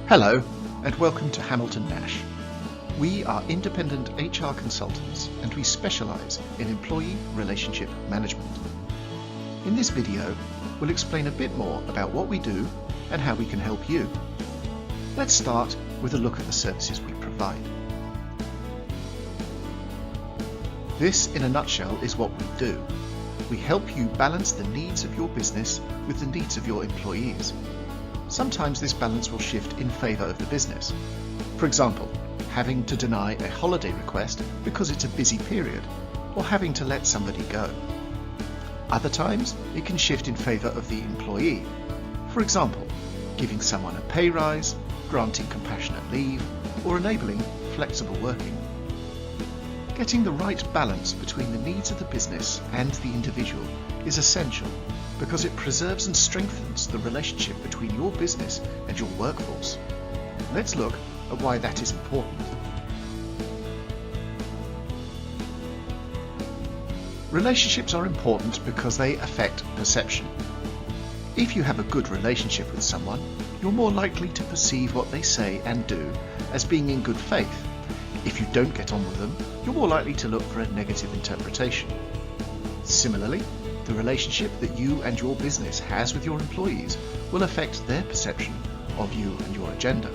Hello, and welcome to Hamilton Nash. We are independent HR consultants and we specialise in employee relationship management. In this video, we'll explain a bit more about what we do and how we can help you. Let's start with a look at the services we provide. This, in a nutshell, is what we do. We help you balance the needs of your business with the needs of your employees. Sometimes this balance will shift in favour of the business. For example, having to deny a holiday request because it's a busy period, or having to let somebody go. Other times, it can shift in favour of the employee. For example, giving someone a pay rise, granting compassionate leave, or enabling flexible working. Getting the right balance between the needs of the business and the individual is essential because it preserves and strengthens the relationship between your business and your workforce. Let's look at why that is important. Relationships are important because they affect perception. If you have a good relationship with someone, you're more likely to perceive what they say and do as being in good faith. If you don't get on with them, you're more likely to look for a negative interpretation. Similarly, the relationship that you and your business has with your employees will affect their perception of you and your agenda.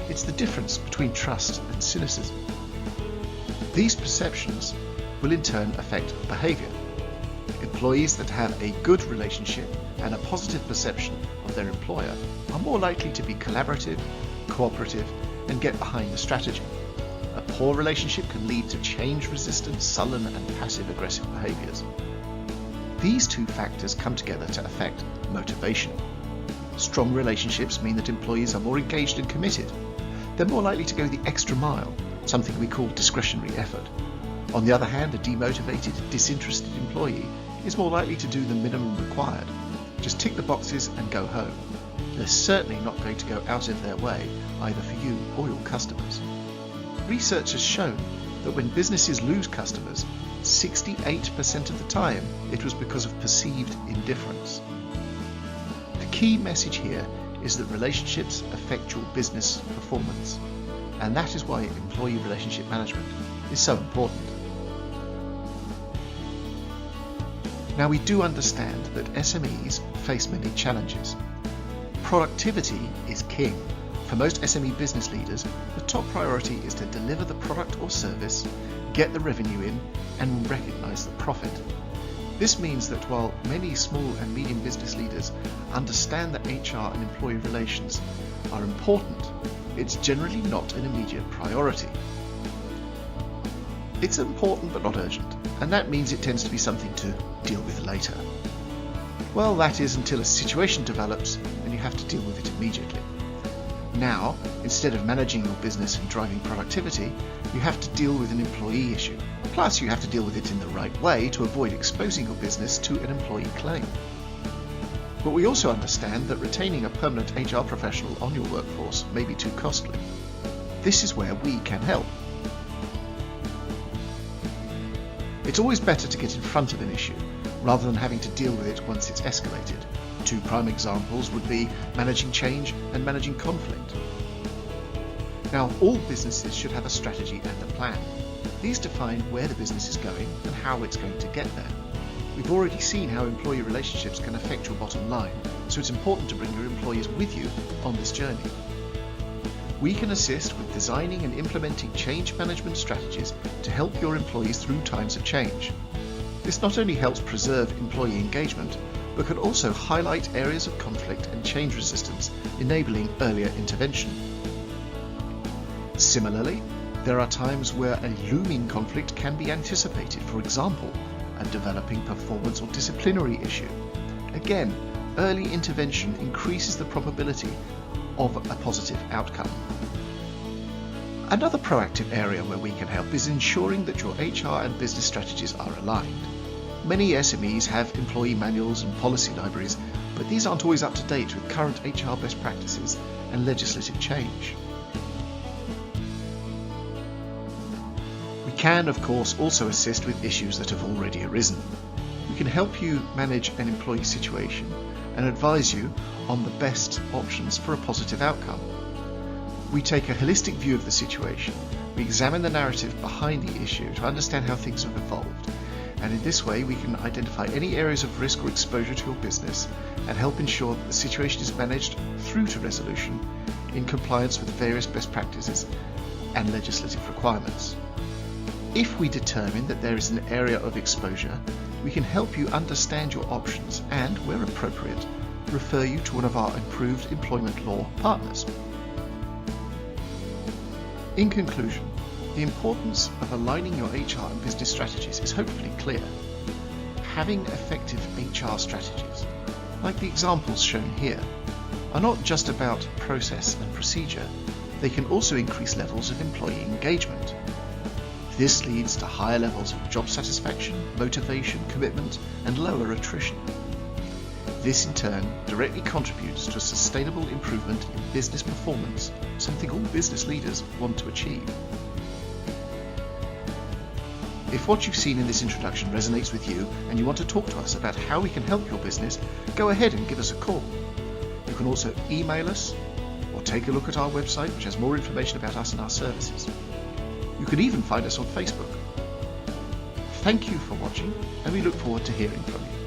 It's the difference between trust and cynicism. These perceptions will in turn affect behaviour. Employees that have a good relationship and a positive perception of their employer are more likely to be collaborative, cooperative, and get behind the strategy. A poor relationship can lead to change-resistant, sullen and passive-aggressive behaviours. These two factors come together to affect motivation. Strong relationships mean that employees are more engaged and committed. They're more likely to go the extra mile, something we call discretionary effort. On the other hand, a demotivated, disinterested employee is more likely to do the minimum required. Just tick the boxes and go home. They're certainly not going to go out of their way, either for you or your customers. Research has shown that when businesses lose customers, 68% of the time it was because of perceived indifference. The key message here is that relationships affect your business performance, and that is why employee relationship management is so important. Now, we do understand that SMEs face many challenges. Productivity is king. For most SME business leaders, the top priority is to deliver the product or service, get the revenue in, and recognise the profit. This means that while many small and medium business leaders understand that HR and employee relations are important, it's generally not an immediate priority. It's important but not urgent, and that means it tends to be something to deal with later. Well, that is until a situation develops and you have to deal with it immediately. Now, instead of managing your business and driving productivity, you have to deal with an employee issue. Plus, you have to deal with it in the right way to avoid exposing your business to an employee claim. But we also understand that retaining a permanent HR professional on your workforce may be too costly. This is where we can help. It's always better to get in front of an issue rather than having to deal with it once it's escalated. Two prime examples would be managing change and managing conflict. Now, all businesses should have a strategy and a plan. These define where the business is going and how it's going to get there. We've already seen how employee relationships can affect your bottom line, so it's important to bring your employees with you on this journey. We can assist with designing and implementing change management strategies to help your employees through times of change. This not only helps preserve employee engagement, but can also highlight areas of conflict and change resistance, enabling earlier intervention. Similarly, there are times where a looming conflict can be anticipated, for example, a developing performance or disciplinary issue. Again, early intervention increases the probability of a positive outcome. Another proactive area where we can help is ensuring that your HR and business strategies are aligned. Many SMEs have employee manuals and policy libraries, but these aren't always up to date with current HR best practices and legislative change. We can, of course, also assist with issues that have already arisen. We can help you manage an employee situation and advise you on the best options for a positive outcome. We take a holistic view of the situation. We examine the narrative behind the issue to understand how things have evolved. And in this way, we can identify any areas of risk or exposure to your business and help ensure that the situation is managed through to resolution in compliance with various best practices and legislative requirements. If we determine that there is an area of exposure, we can help you understand your options and, where appropriate, refer you to one of our approved employment law partners. In conclusion, the importance of aligning your HR and business strategies is hopefully clear. Having effective HR strategies, like the examples shown here, are not just about process and procedure, they can also increase levels of employee engagement. This leads to higher levels of job satisfaction, motivation, commitment, and lower attrition. This in turn directly contributes to a sustainable improvement in business performance, something all business leaders want to achieve. If what you've seen in this introduction resonates with you and you want to talk to us about how we can help your business, go ahead and give us a call. You can also email us or take a look at our website, which has more information about us and our services. You can even find us on Facebook. Thank you for watching, and we look forward to hearing from you.